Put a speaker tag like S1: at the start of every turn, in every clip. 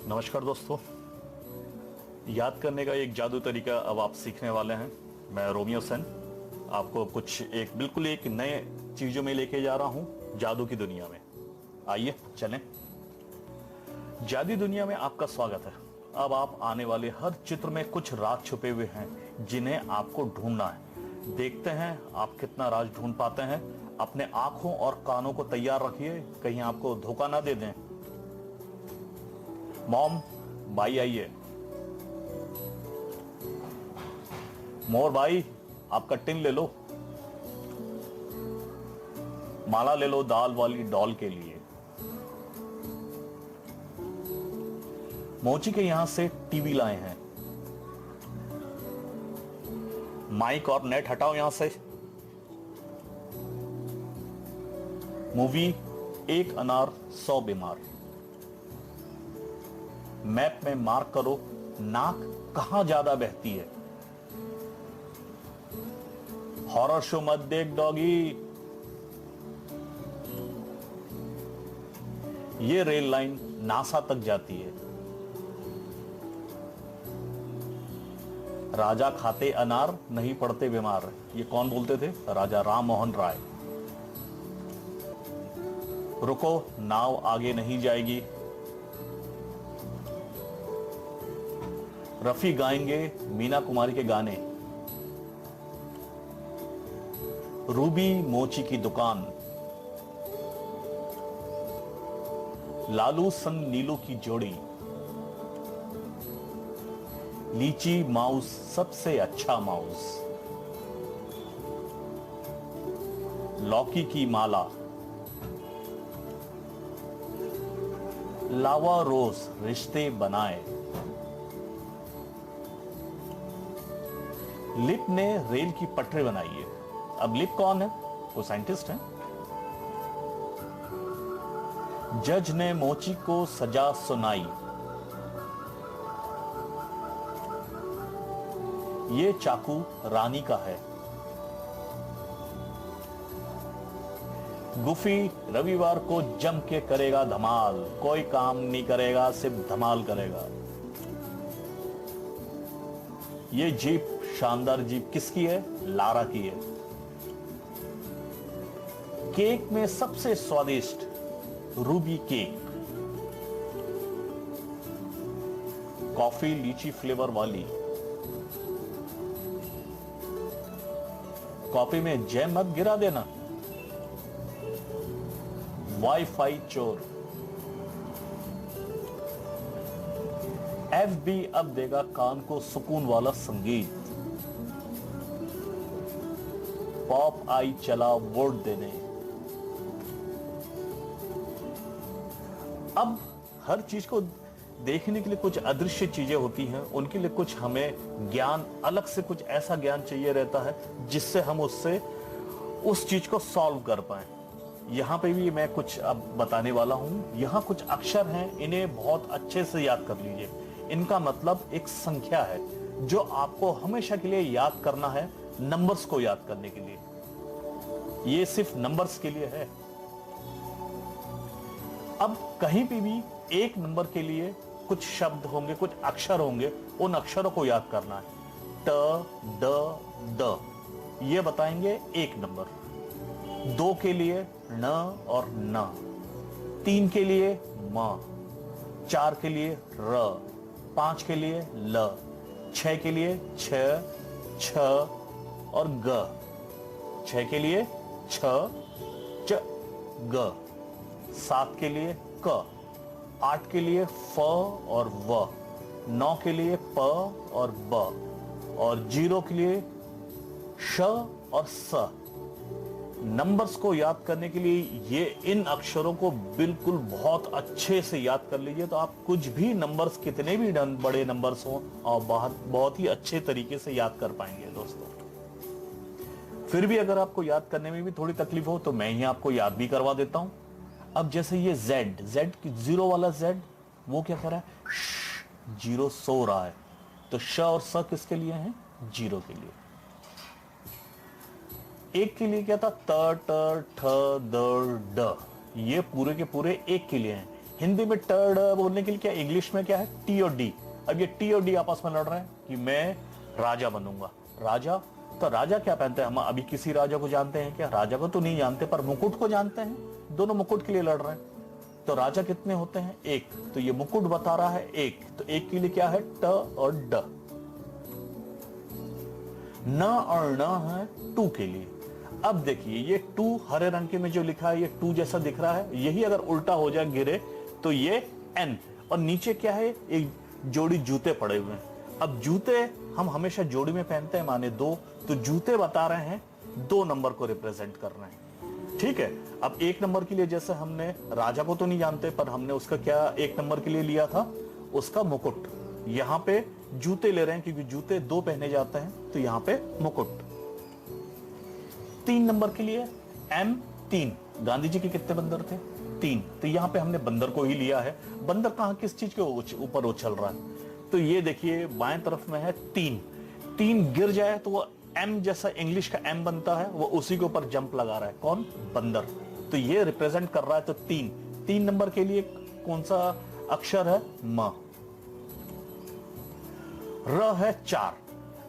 S1: नमस्कार दोस्तों। याद करने का एक जादू तरीका अब आप सीखने वाले हैं। मैं रोमियो सेन आपको कुछ बिल्कुल एक नए चीजों में लेके जा रहा हूं, जादू की दुनिया में। आइए चलें। जादू दुनिया में आपका स्वागत है। अब आप आने वाले हर चित्र में कुछ राज छुपे हुए हैं जिन्हें आपको ढूंढना है। देखते हैं आप कितना राज ढूंढ पाते हैं। अपने आंखों और कानों को तैयार रखिए, कहीं आपको धोखा ना दे दें। मॉम, भाई आइए। मोर भाई, आपका टिन ले लो। माला ले लो दाल वाली डॉल के लिए। मोची के यहां से टीवी लाए हैं। माइक और नेट हटाओ यहां से। मूवी एक अनार 100 बीमार। मैप में मार्क करो नाक कहां ज्यादा बहती है। हॉरर शो मत देख डॉगी। ये रेल लाइन नासा तक जाती है। राजा खाते अनार नहीं पड़ते बीमार। ये कौन बोलते थे? राजा राम मोहन राय। रुको, नाव आगे नहीं जाएगी। रफी गाएंगे मीना कुमारी के गाने। रूबी मोची की दुकान। लालू संग नीलू की जोड़ी। लीची माउस सबसे अच्छा माउस। लौकी की माला। लावा रोज रिश्ते बनाए। लिप ने रेल की पटरी बनाई है। अब लिप कौन है? वो साइंटिस्ट है। जज ने मोची को सजा सुनाई। ये चाकू रानी का है। गुफी रविवार को जम के करेगा धमाल। कोई काम नहीं करेगा, सिर्फ धमाल करेगा। ये जीप, शानदार जीप किसकी है? लारा की है। केक में सबसे स्वादिष्ट रूबी केक। कॉफी लीची फ्लेवर वाली। कॉफी में जैम मत गिरा देना। वाईफाई चोर। एफबी अब देगा कान को सुकून वाला संगीत। पॉप आई चला वोट देने। अब हर चीज को देखने के लिए कुछ अदृश्य चीजें होती हैं, उनके लिए कुछ हमें ज्ञान, अलग से कुछ ऐसा ज्ञान चाहिए रहता है जिससे हम उससे उस चीज को सॉल्व कर पाए। यहां पे भी मैं कुछ अब बताने वाला हूं। यहां कुछ अक्षर हैं, इन्हें बहुत अच्छे से याद कर लीजिए। इनका मतलब एक संख्या है जो आपको हमेशा के लिए याद करना है, नंबर्स को याद करने के लिए। ये सिर्फ नंबर्स के लिए है। अब कहीं पे भी एक नंबर के लिए कुछ शब्द होंगे, कुछ अक्षर होंगे, उन अक्षरों को याद करना है। ट, ड, द, ये बताएंगे एक नंबर। 2 के लिए न और न। 3 के लिए म। 4 के लिए र। 5 के लिए ल। 6 के लिए छ, छ और ग। 6 के लिए छ, च, ग। 7 के लिए क। 8 के लिए फ और व। 9 के लिए प और ब। और 0 के लिए श और स। नंबर्स को याद करने के लिए ये इन अक्षरों को बिल्कुल बहुत अच्छे से याद कर लीजिए, तो आप कुछ भी नंबर्स, कितने भी बड़े नंबर्स हों, और बहुत ही अच्छे तरीके से याद कर पाएंगे दोस्तों। फिर भी अगर आपको याद करने में भी थोड़ी तकलीफ हो तो मैं ही आपको याद भी करवा देता हूं। अब जैसे ये जेड की 0 वाला जेड, वो क्या कर रहा है? 0 सो रहा है। तो श और स किसके लिए हैं? 0 के लिए। एक के लिए क्या था? त, ट, ठ, द, ड, ये पूरे के पूरे एक के लिए हैं। हिंदी में टर्ड बोलने के लिए क्या, इंग्लिश में क्या है, टी और डी। अब ये टी और डी आपस में लड़ रहे हैं कि मैं राजा बनूंगा। राजा, तो राजा क्या पहनते हैं, हम अभी किसी राजा को जानते हैं क्या, राजा को तो नहीं जानते, पर मुकुट को जानते हैं। दोनों मुकुट के लिए लड़ रहे हैं। तो राजा कितने होते हैं, एक, तो ये मुकुट बता रहा है एक, तो एक के लिए क्या है, ट और ड। न और न है टू के लिए। अब देखिए ये टू हरे रंग के में जो लिखा है, ये टू जैसा दिख रहा है, यही अगर उल्टा हो जाए गिरे तो ये एन। और नीचे क्या है, एक जोड़ी जूते पड़े हुए हैं। अब जूते हम हमेशा जोड़ी में पहनते हैं, माने दो, तो जूते बता रहे हैं 2 नंबर को रिप्रेजेंट कर रहे हैं। ठीक है, अब 1 नंबर के लिए जैसे हमने राजा को तो नहीं जानते, पर हमने उसका क्या 1 नंबर के लिए लिया था, उसका मुकुट। यहां पे जूते ले रहे हैं क्योंकि जूते 2 पहने जाते हैं, तो यहां पे मुकुट। 3 नंबर के लिए M3, गांधी जी के कितने बंदर थे, 3, तो यहां पे हमने बंदर को ही लिया है। बंदर कहां, किस चीज के ऊपर उछल रहा है, तो ये देखिए बाएं तरफ में है 3, 3 गिर जाए तो वो M जैसा इंग्लिश का M बनता है, वो उसी के ऊपर जंप लगा रहा है, कौन, बंदर। तो ये रिप्रेजेंट कर रहा है, तो 3 नंबर के लिए कौन सा अक्षर है, म। र है 4।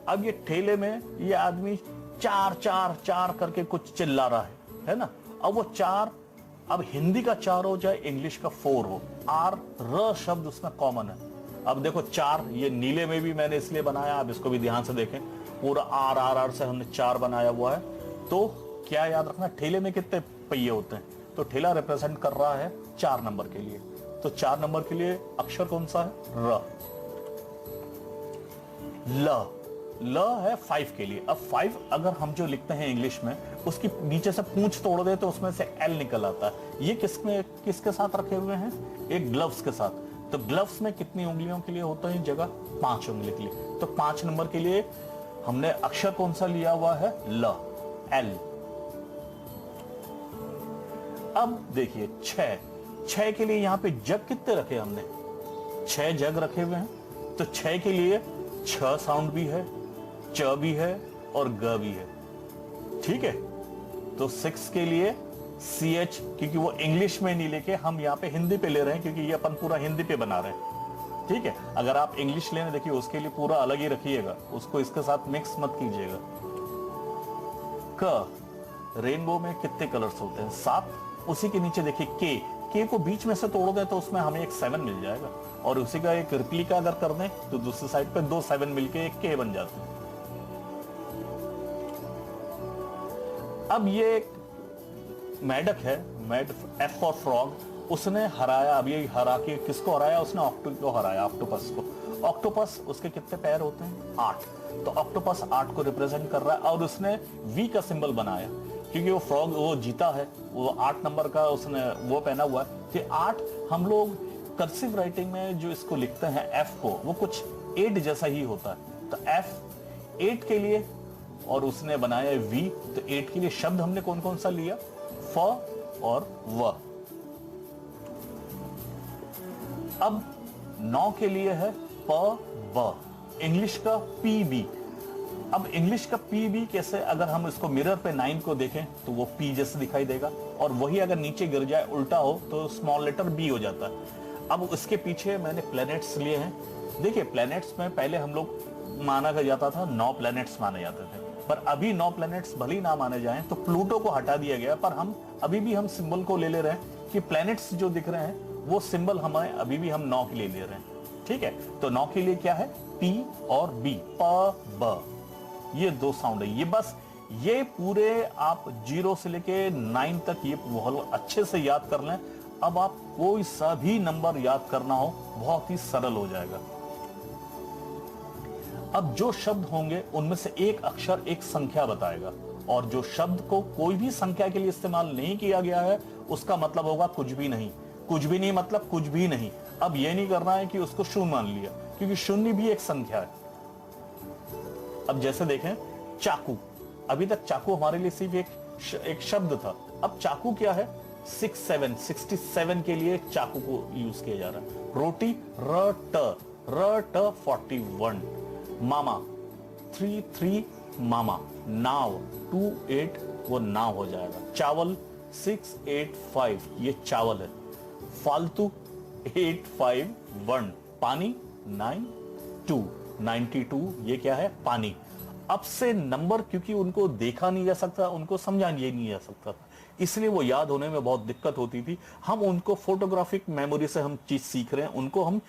S1: अब ये ठेले में ये आदमी 4 4 4 करके कुछ चिल्ला रहा है ना। अब वो 4, अब हिंदी का 4 हो चाहे इंग्लिश का 4 हो, आर र शब्द उसमें कॉमन है। अब देखो 4, ये नीले में भी मैंने इसलिए बनाया, आप इसको भी ध्यान से देखें, पूरा आर आर आर से हमने 4 बनाया हुआ है। तो क्या याद रखना, ठेले में कितने पहिए होते हैं, तो ठेला रिप्रेजेंट कर रहा है 4 नंबर के लिए। तो 4 नंबर के लिए अक्षर कौन सा है, र। ल, ल है 5 के लिए। अब 5 अगर हम जो लिखते हैं इंग्लिश में, उसकी नीचे से पूंछ तोड़ दे तो उसमें से एल निकल आता है। ये किसके साथ रखे हुए हैं, एक ग्लव्स के साथ। तो ग्लव्स में कितनी उंगलियों के लिए होता है जगह, 5 उंगली के लिए। तो 5 नंबर के लिए हमने अक्षर कौन सा लिया हुआ है, ल, एल। अब देखिए 6 के लिए यहां पे जग कितने रखे हमने, 6 जग रखे हुए हैं। तो 6 के लिए छ साउंड भी है, च भी है और ग भी है। ठीक है, तो 6 के लिए CH, क्योंकि वो इंग्लिश में नहीं लेके हम यहाँ पे हिंदी पे ले रहे हैं, क्योंकि ये अपन पूरा हिंदी पे बना रहे हैं। ठीक है, अगर आप इंग्लिश लेने देखिए उसके लिए पूरा अलग ही रखिएगा, उसको इसके साथ मिक्स मत कीजिएगा। क, रेनबो में कितने कलर्स होते हैं, 7। उसी के नीचे देखिए के को बीच में से तोड़ दे तो उसमें हमें एक 7 मिल जाएगा, और उसी का एक रिप्लिका अगर कर दें तो दूसरी साइड पे 2 7 मिलके एक के बन जाते हैं। अब ये एक मेढक है, F फॉर फ्रॉग, उसने हराया, अब ये हरा के किसको हराया, उसने ऑक्टोपस को हराया, ऑक्टोपस को। ऑक्टोपस उसके कितने पैर होते हैं, 8, तो ऑक्टोपस 8 को रिप्रेजेंट कर रहा है, और उसने V का सिंबल बनाया क्योंकि वो फ्रॉग वो जीता है, वो 8 नंबर का उसने वो पहना हुआ है। कि 8 हम लोग कर्सिव राइटिंग में जो इसको लिखते हैं F को, वो कुछ 8 जैसा ही होता है। तो F 8 के लिए, और उसने बनाया V, तो 8 के लिए शब्द हमने कौन कौन सा लिया, फ और व। अब 9 के लिए है प ब, इंग्लिश का PB। अब इंग्लिश का PB कैसे, अगर हम इसको मिरर पे 9 को देखें तो वो P जैसे दिखाई देगा, और वही अगर नीचे गिर जाए उल्टा हो तो स्मॉल लेटर B हो जाता है। अब उसके पीछे मैंने प्लैनेट्स लिए हैं। देखिए प्लैनेट्स में पहले हम लोग माना जाता था, 9 प्लैनेट्स माने जाते थे, पर अभी 9 प्लैनेट्स भले ही ना माने जाएं, तो प्लूटो को हटा दिया गया, पर हम अभी भी हम सिंबल को ले रहे हैं कि प्लैनेट्स जो दिख रहे हैं वो सिंबल हमें अभी भी हम 9 के लिए ले रहे हैं। ठीक है, तो 9 के लिए क्या है, P और B, प ब, ये 2 साउंड है। ये बस ये पूरे आप 0 से लेके 9 तक ये बहुत अच्छे से याद कर लें। अब आप कोई सा भी नंबर याद करना हो बहुत ही सरल हो जाएगा। अब जो शब्द होंगे उनमें से एक अक्षर एक संख्या बताएगा, और जो शब्द को कोई भी संख्या के लिए इस्तेमाल नहीं किया गया है उसका मतलब होगा कुछ भी नहीं। कुछ भी नहीं मतलब कुछ भी नहीं। अब यह नहीं करना है कि उसको शून्य मान लिया, क्योंकि शून्य भी एक संख्या है। अब जैसे देखें चाकू, अभी तक चाकू हमारे लिए सिर्फ एक शब्द था। अब चाकू क्या है, 67 के लिए चाकू को यूज किया जा रहा है। रोटी र ट 41, मामा 33 मामा, नाव 28 वो नाव हो जाएगा। चावल 685 ये चावल है। फालतू 851 पानी, 92 ये क्या है? पानी। अब से नंबर क्योंकि उनको देखा नहीं जा सकता, उनको समझा नहीं जा सकता था, इसलिए वो याद होने में बहुत दिक्कत होती थी। हम उनको फोटोग्राफिक मेमोरी से हम चीज सीख रहे हैं, उनको हम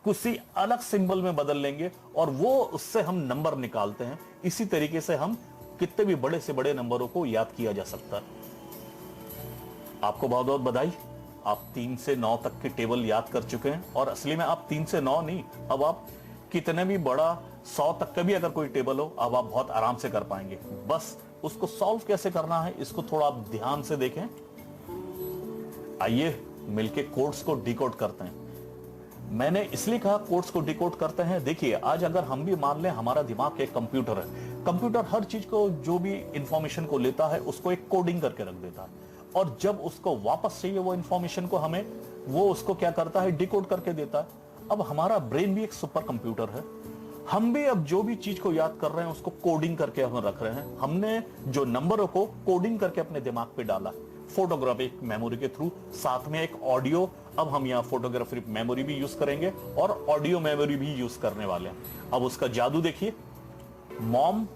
S1: किसी अलग सिंबल में बदल लेंगे और वो उससे हम नंबर निकालते हैं। इसी तरीके से हम कितने भी बड़े से बड़े नंबरों को याद किया जा सकता है। आपको बहुत बहुत बधाई, आप 3 से 9 तक की टेबल याद कर चुके हैं। और असली में आप 3 से 9 नहीं, अब आप कितने भी बड़ा 100 तक का भी अगर कोई टेबल हो, अब आप बहुत आराम से कर पाएंगे। बस उसको सॉल्व कैसे करना है, इसको थोड़ा आप ध्यान से देखें। आइए मिलके कोड्स को डिकोड करते हैं। मैंने इसलिए कहा कोड्स को डिकोड करते हैं। देखिए, आज अगर हम भी मान लें हमारा दिमाग एक कंप्यूटर है, कंप्यूटर हर चीज को, जो भी इंफॉर्मेशन को लेता है, उसको एक कोडिंग करके रख देता है, और जब उसको वापस चाहिए वो इंफॉर्मेशन को हमें, वो उसको क्या करता है? डिकोड करके देता है। अब हमारा ब्रेन भी एक सुपर कंप्यूटर है। हम भी अब जो भी चीज को याद कर रहे हैं उसको कोडिंग करके हम रख रहे हैं। हमने जो नंबरों को कोडिंग करके अपने दिमाग पे डाला फोटोग्राफिक मेमोरी के थ्रू, साथ में एक ऑडियो। अब हम यहाँ फोटोग्राफिक मेमोरी भी यूज करेंगे और ऑडियो मेमोरी भी यूज करने वाले हैं। अब उसका जादू देखिए, मॉम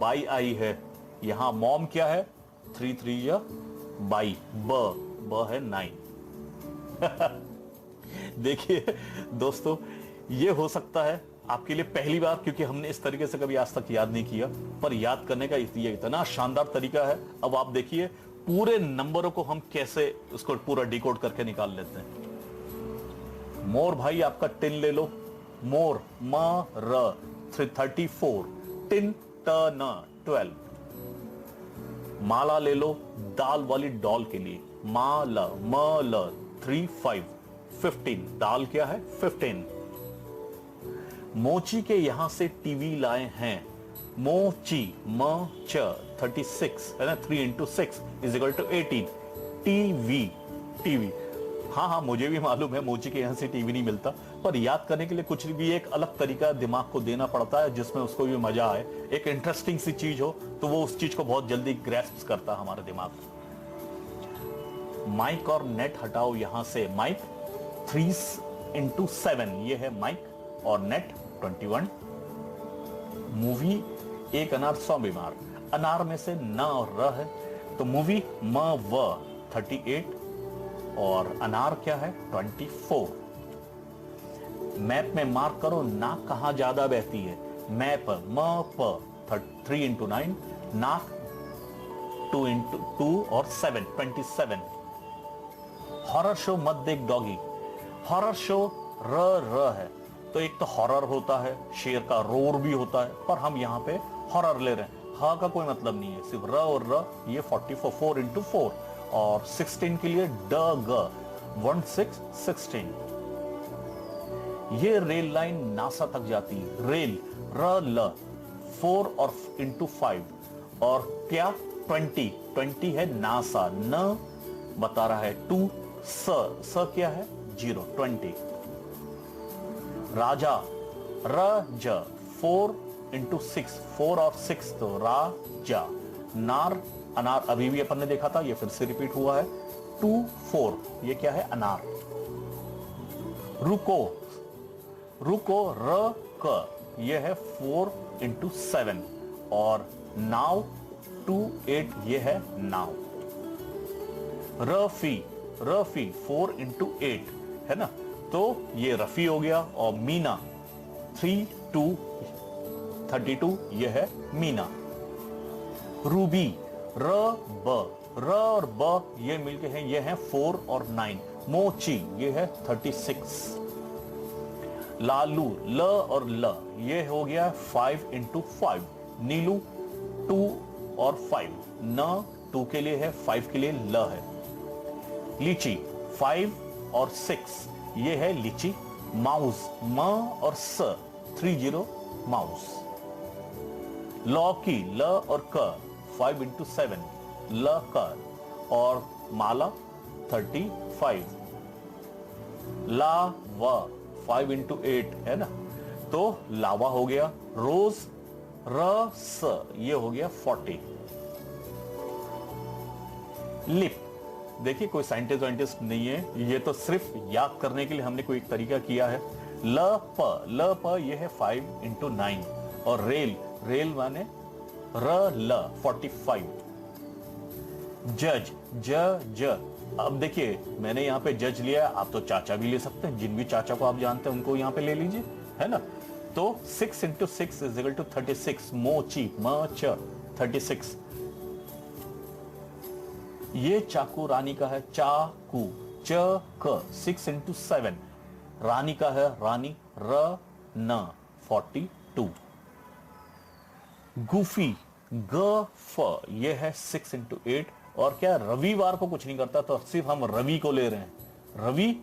S1: बाई आई है, यहां मॉम क्या है? 3 3 या बाई, ब है 9। देखिए दोस्तों, ये हो सकता है आपके लिए पहली बार, क्योंकि हमने इस तरीके से कभी आज तक याद नहीं किया, पर याद करने का ये इतना शानदार तरीका है। अब आप देखिए पूरे नंबरों को हम कैसे उसको पूरा डिकोड करके निकाल लेते हैं। मोर भाई आपका टिन ले लो, मोर म र 34, टिन ट न 12। माला ले लो, दाल वाली डॉल के लिए, माला म ल 3 5 15, दाल क्या है? 15। मोची के यहां से टीवी लाए हैं, मोची म च 36 है ना, 3 into 6 is equal to 18। TV, TV, हाँ मुझे भी मालूम है मोची के यहां से टीवी नहीं मिलता, पर याद करने के लिए कुछ भी एक अलग तरीका दिमाग को देना पड़ता है जिसमें उसको भी मजा आए। एक इंटरेस्टिंग सी चीज हो तो वो उस चीज को बहुत जल्दी ग्रैस्प करता है हमारा दिमाग। माइक और नेट हटाओ यहां से, माइक 3 into 7 ये है माइक, और नेट 21। मूवी एक अनार 100 बीमार, अनार में से न और र है तो मूवी म व 38 और अनार क्या है? 24। मैप में मार्क करो नाक कहां ज्यादा बहती है, मैप म प 3 into 9, नाक 2 into 2 और 7 27। हॉरर शो मत देख डॉगी, हॉरर शो र है तो एक तो हॉरर होता है, शेर का रोर भी होता है, पर हम यहां पे हॉरर ले रहे हैं। हा का कोई मतलब नहीं है, सिर्फ र और र। ये 44 4 into 4 और 16 के लिए ड ग 16। ये रेल लाइन नासा तक जाती है, रेल र ल 4 और into 5 और क्या 20 है नासा, न बता रहा है 2, स क्या है 0 20। राजा र ज 4 into 6 4 और 6 तो राजा। नार अनार अभी भी अपन ने देखा था, ये फिर से रिपीट हुआ है 2 4 ये क्या है अनार। रुको रुको र क ये है 4 into 7 और नाव 2 8 ये है नाव। रफी 4 into 8 है ना, तो ये रफी हो गया। और मीना 3 2 32 ये है मीना। रूबी र और ब ये मिलके हैं, ये है 4 और 9। मोची ये है 36। लालू ल और ल ये हो गया 5 into 5। नीलू 2 और 5, न 2 के लिए है 5 के लिए ल है। लीची 5 और 6 ये है लीची। माउस म और स 30 माउस। लौकी ल और क 5 into 7 ल क और माला 35। लावा 5 into 8 है ना, तो लावा हो गया। रोज रस ये हो गया 40। लिप देखिए कोई साइंटिस्ट नहीं है, ये तो सिर्फ याद करने के लिए हमने कोई एक तरीका किया है। ल प ये है 5 इंटू 9, और रेल माने र ल 45। जज ज अब देखिए मैंने यहाँ पे जज लिया, आप तो चाचा भी ले सकते हैं, जिन भी चाचा को आप जानते हैं उनको यहाँ पे ले लीजिए, है ना। तो 6 इंटू 6 इज इक्वल टू 36। मोची म च 36। ये चाकू रानी का है, चाकू च क 6 इंटू 7 रानी का है, रानी र न 42। गुफी ग फ ये है 6 इंटू 8, और क्या रविवार को कुछ नहीं करता, तो सिर्फ हम रवि को ले रहे हैं। रवि,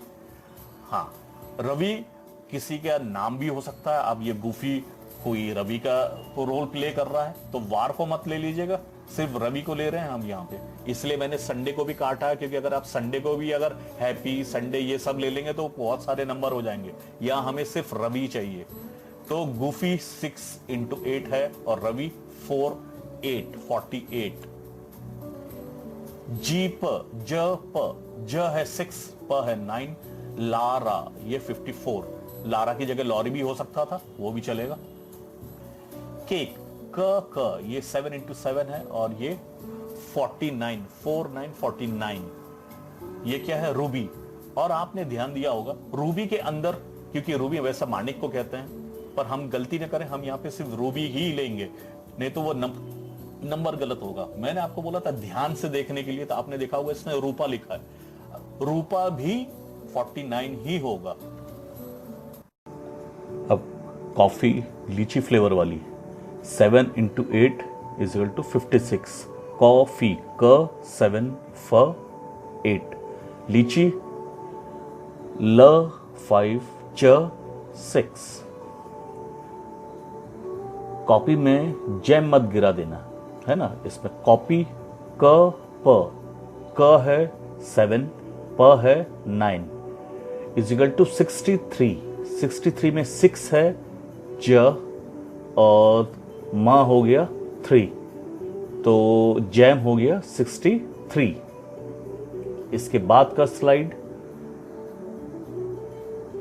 S1: हाँ रवि किसी का नाम भी हो सकता है। अब ये गुफी कोई रवि का को रोल प्ले कर रहा है, तो वार को मत ले लीजिएगा, सिर्फ रवि को ले रहे हैं हम यहाँ पे। इसलिए मैंने संडे को भी काटा है, क्योंकि अगर आप संडे को भी अगर हैप्पी संडे ये सब ले लेंगे तो बहुत सारे नंबर हो जाएंगे। यहाँ हमें सिर्फ रवि चाहिए। तो गुफी 6 इंटू 8 है, और रवि 4 8 48। जीप ज है 6, प है 9। लारा ये 54, लारा की जगह लॉरी भी हो सकता था, वो भी चलेगा। केक क ये 7 इंटू 7 है, और ये 49 4 9 49। ये क्या है, रूबी। और आपने ध्यान दिया होगा रूबी के अंदर, क्योंकि रूबी वैसा माणिक को कहते हैं, पर हम गलती न करें, हम यहाँ पे सिर्फ रूबी ही लेंगे, नहीं तो वो नंबर गलत होगा। मैंने आपको बोला था ध्यान से देखने के लिए, तो आपने देखा होगा इसने रूपा लिखा है, रूपा भी 49 ही होगा। अब कॉफी लीची फ्लेवर वाली 7 into 8 is equal to 56। Coffee क 7 फ 8। लीची ल 5 च 6। कॉपी में जैम मत गिरा देना, है ना। इसमें कॉपी क है 7, प है 9 इज इक्वल टू 63। 63 में 6 है, ज और म हो गया 3, तो जैम हो गया 63। इसके बाद का स्लाइड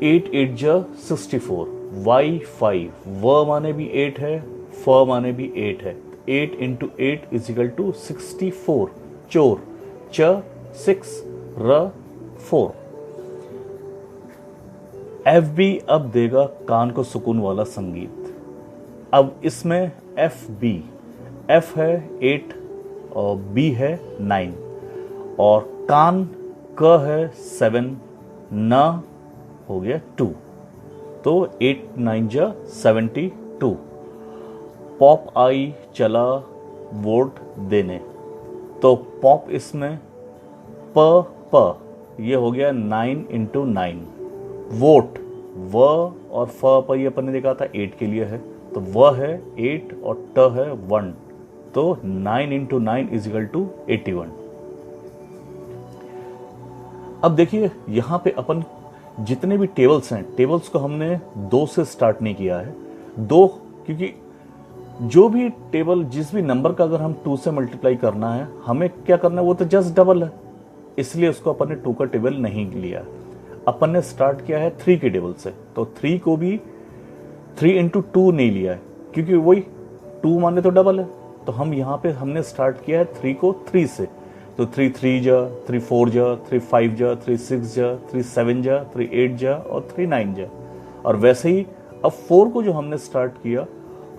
S1: 8 8 ज 64। वाई 5 व माने भी 8 है, फ माने भी 8 है। 8 इंटू 8 इज इक्वल टू 64। चोर च 6 र 4। एफ बी अब देगा कान को सुकून वाला संगीत। अब इसमें एफ बी, एफ है 8 और बी है 9, और कान क है 7, न हो गया 2, तो 8 9 जा 72। पॉप आई चला वोट देने, तो पॉप इसमें प ये हो गया 9 इंटू 9। वोट व और फ पर ये अपन ने देखा था 8 के लिए है, तो व है 8 और ट है 1, तो 9 इंटू 9 इज इक्वल टू 81। अब देखिए यहां पे अपन जितने भी टेबल्स हैं, टेबल्स को हमने 2 से स्टार्ट नहीं किया है। 2 क्योंकि जो भी टेबल जिस भी नंबर का अगर हम 2 से मल्टीप्लाई करना है, हमें क्या करना है, वो तो जस्ट डबल है, इसलिए उसको अपन ने 2 का टेबल नहीं लिया। अपन ने स्टार्ट किया है 3 के टेबल से, तो 3 को भी 3 इंटू 2 नहीं लिया है, क्योंकि वही 2 माने तो डबल है, तो हम यहाँ पे हमने स्टार्ट किया है 3 को 3 से, तो 3 3 जा, 3 4 जा, 3 5 जा, 3 6 जा, 3 7 जा, 3 8 जा और 3 9 जा। और वैसे ही अब 4 को जो हमने स्टार्ट किया,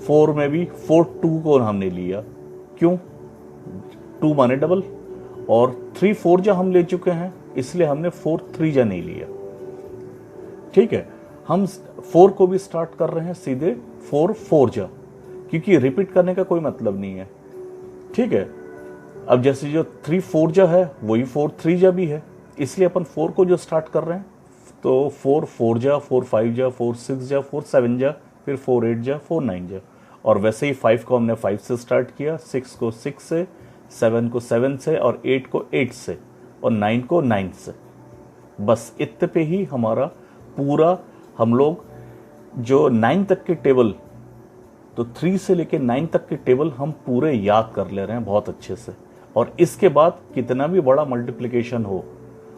S1: 4 में भी 4 2 को हमने लिया, क्यों, 2 माने डबल, और 3 4 जा हम ले चुके हैं, इसलिए हमने 4 3 जा नहीं लिया। ठीक है, हम 4 को भी स्टार्ट कर रहे हैं सीधे 4 4 जा, क्योंकि रिपीट करने का कोई मतलब नहीं है। ठीक है, अब जैसे जो 3 4 जा है वही 4 3 जा भी है, इसलिए अपन 4 को जो स्टार्ट कर रहे हैं, तो 4 4 जा, 4 5 जा, 4 6 जा, 4 7 जा, फिर 4 8 जा, 4 9 जा। और वैसे ही 5 को हमने 5 से स्टार्ट किया, 6 को 6 से, 7 को 7 से, और 8 को 8 से, और 9 को 9 से। बस इतने पे ही हमारा पूरा, हम लोग जो 9 तक के टेबल, तो 3 से लेके 9 तक के टेबल हम पूरे याद कर ले रहे हैं बहुत अच्छे से। और इसके बाद कितना भी बड़ा मल्टीप्लिकेशन हो,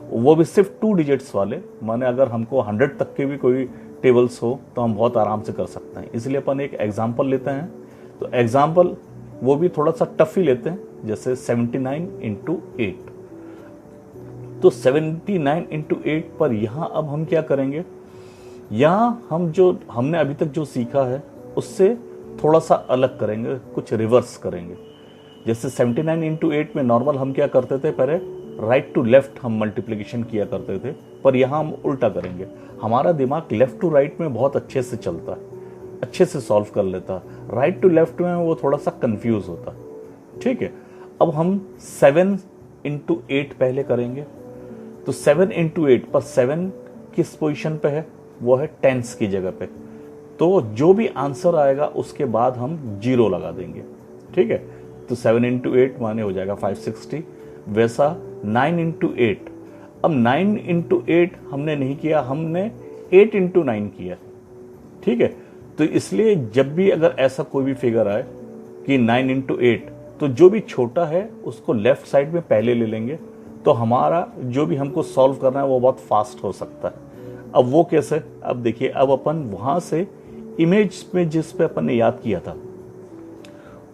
S1: वो भी सिर्फ 2 डिजिट्स वाले, माने अगर हमको 100 तक के भी कोई टेबल्स हो तो हम बहुत आराम से कर सकते हैं। इसलिए अपन एक एग्जाम्पल लेते हैं। तो एग्जाम्पल वो भी थोड़ा सा टफ ही लेते हैं, जैसे 79 इंटू 8। तो 79 इंटू 8 पर यहाँ अब हम क्या करेंगे, यहाँ हम जो हमने अभी तक जो सीखा है उससे थोड़ा सा अलग करेंगे, कुछ रिवर्स करेंगे। जैसे 79 इंटू 8 में नॉर्मल हम क्या करते थे, पहले राइट टू लेफ्ट हम मल्टीप्लिकेशन किया करते थे, पर यहाँ हम उल्टा करेंगे। हमारा दिमाग लेफ्ट टू राइट में बहुत अच्छे से चलता है, अच्छे से सॉल्व कर लेता है। राइट टू लेफ्ट में वो थोड़ा सा कंफ्यूज होता है। ठीक है, अब हम 7 इंटू 8 पहले करेंगे। तो 7 इंटू 8 पर 7 किस पोजीशन पे है, वो है टेंस की जगह पे। तो जो भी आंसर आएगा उसके बाद हम 0 लगा देंगे। ठीक है, तो 7 इंटू 8 माने हो जाएगा 560। वैसा 9 इंटू 8, अब 9 इंटू 8 हमने नहीं किया, हमने 8 इंटू 9 किया। ठीक है, तो इसलिए जब भी अगर ऐसा कोई भी फिगर आए कि 9 इंटू 8, तो जो भी छोटा है उसको लेफ्ट साइड में पहले ले लेंगे, तो हमारा जो भी हमको सॉल्व करना है वो बहुत फास्ट हो सकता है। अब वो कैसे, अब देखिए, अब अपन वहां से इमेज में जिस पे अपन ने याद किया था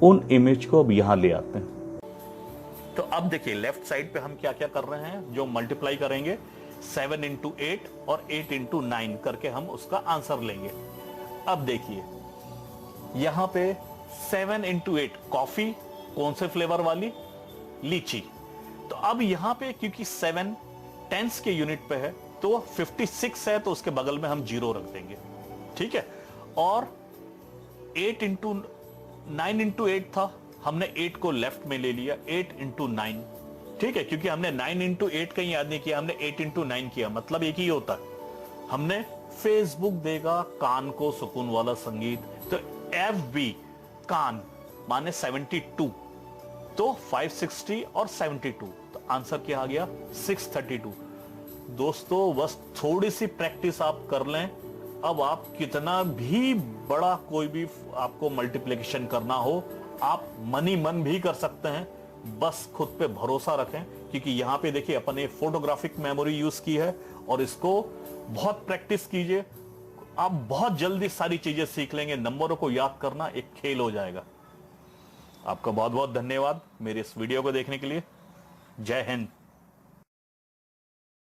S1: उन इमेज को अब यहां ले आते हैं। तो अब देखिए लेफ्ट साइड पे हम क्या क्या कर रहे हैं, जो मल्टीप्लाई करेंगे 7 इंटू 8 और 8 इंटू 9 करके हम उसका आंसर लेंगे। अब देखिए यहां पे 7 इंटू 8 कॉफी, कौन से फ्लेवर वाली, लीची। तो अब यहां पे क्योंकि 7 टेंस के यूनिट पे है तो 56 है, तो उसके बगल में हम 0 रख देंगे। ठीक है, और 8 इंटू 9 इंटू 8 था, हमने 8 को लेफ्ट में ले लिया, 8 इंटू 9। ठीक है, क्योंकि हमने 9 इंटू 8 कहीं याद नहीं किया, हमने 8 इंटू 9 किया, मतलब एक ही होता है। हमने फेसबुक देगा कान को सुकून वाला संगीत, तो FB कान माने 72, तो 560 और 72, तो आंसर क्या आ गया 632। दोस्तों बस थोड़ी सी प्रैक्टिस आप कर लें, अब आप कितना भी बड़ा कोई भी आपको मल्टीप्लिकेशन करना हो, आप मनी मन भी कर सकते हैं। बस खुद पे भरोसा रखें, क्योंकि यहां पे देखिए अपन ने फोटोग्राफिक मेमोरी यूज की है, और इसको बहुत प्रैक्टिस कीजिए, आप बहुत जल्दी सारी चीजें सीख लेंगे। नंबरों को याद करना एक खेल हो जाएगा। आपका बहुत बहुत धन्यवाद मेरे इस वीडियो को देखने के लिए। जय हिंद।